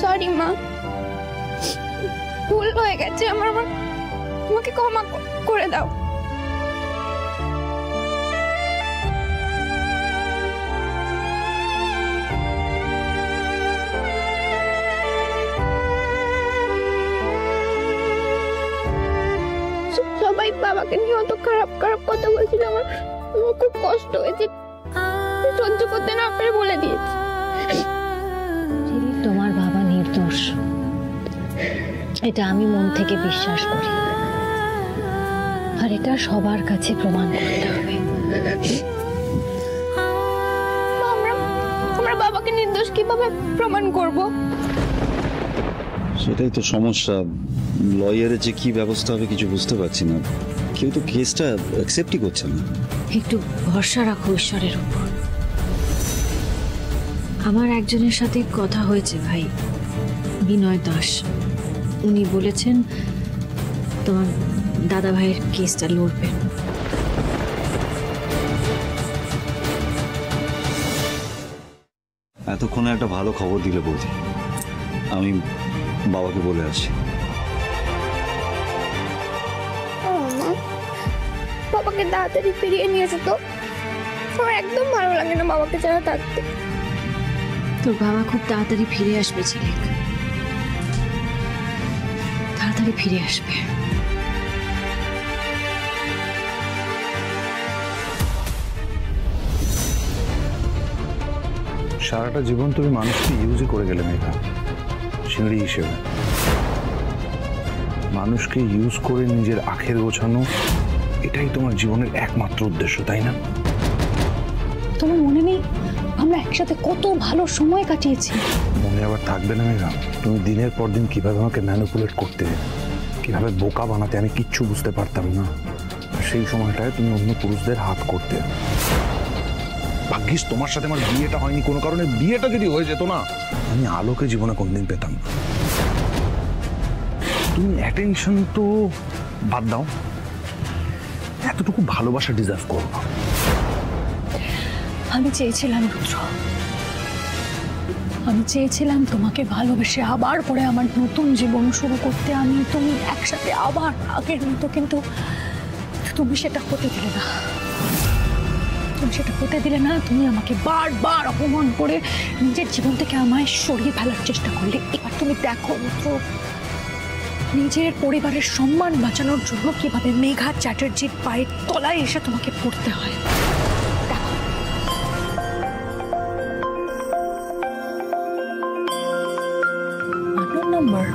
Sorry মা, ভুল হয়ে গেছে আমার, আমাকে ক্ষমা করে দাও। সবাই বাবাকে নিয়ে অত খারাপ খারাপ কথা বলছিল, আমার খুব কষ্ট হয়েছে, সহ্য করতে না পেরে বলে দিয়েছি। তোমার বাবা নির্দোষ, এটা আমি মন থেকে বিশ্বাস করি, আর এটা সবার কাছে প্রমাণ করতে হবে। আমরা বাবাকে নির্দোষ কিভাবে প্রমাণ করব? সেটাই তো সমস্যা, লয়ারের যে কি ব্যবস্থা হবে কিছু বুঝতে পারছি না, কেউ তো কেসটা অ্যাকসেপ্টই করছে না। একটু ভরসা রাখো ঈশ্বরের উপর। আমার একজনের সাথে কথা হয়েছে ভাই, বিনয় দাস, উনি বলেছেন তোমার দাদা ভাইয়ের কেসটা লড়বেন। এতক্ষণে একটা ভালো খবর দিলে বৌদি, আমি বাবাকে বলে আসি। বাবাকে তাড়াতাড়ি ফিরিয়ে নিয়ে এসো তো, আমার একদম ভালো লাগে না বাবাকে ছাড়া থাকতে। তোর বাবা খুব তাড়াতাড়ি ফিরে আসবে ঝিলিক, তাড়াতাড়ি ফিরে আসবে। সারাটা জীবন তুমি মানুষকে ইউজই করে গেলে মেঘা, সিঁড়ি হিসেবে। মানুষকে ইউজ করে নিজের আখের গোছানো, এটাই তোমার জীবনের একমাত্র উদ্দেশ্য, তাই না? তোমার মনে নেই আমরা একসাথে কত ভালো সময় কাটিয়েছি? মনে আবার থাকবে না মেঘা? তুমি দিনের পর দিন কিভাবে আমাকে ম্যানিপুলেট করতে, কিভাবে বোকা বানাতে আমি কিচ্ছু বুঝতে পারতাম না। সেই সময়টায় তুমি অন্য পুরুষদের হাত করতে। ভাগ্যিস তোমার সাথে আমার বিয়েটা হয়নি কোনো কারণে। বিয়েটা যদি হয়ে যেত না, আমি আলোকে জীবনে কোনদিন পেতাম না। তুমি অ্যাটেনশন তো বাদ দাও, এতটুকু ভালোবাসা ডিজার্ভ করো না। আমি চেয়েছিলাম রুদ্র, আমি চেয়েছিলাম তোমাকে ভালোবেসে আবার পরে আমার নতুন জীবন শুরু করতে, আমি তুমি একসাথে আবার আগের মতো, কিন্তু তুমি সেটা হতে দিলে না। তুমি সেটা হতে দিলে না, তুমি আমাকে বারবার অপমান করে নিজের জীবন থেকে আমায় সরিয়ে ফেলার চেষ্টা করলে। এবার তুমি দেখো রুদ্র, নিজের পরিবারের সম্মান বাঁচানোর জন্য কিভাবে মেঘা চ্যাটার্জির পায়ের তলায় এসে তোমাকে পড়তে হয়। দেখো নম্বর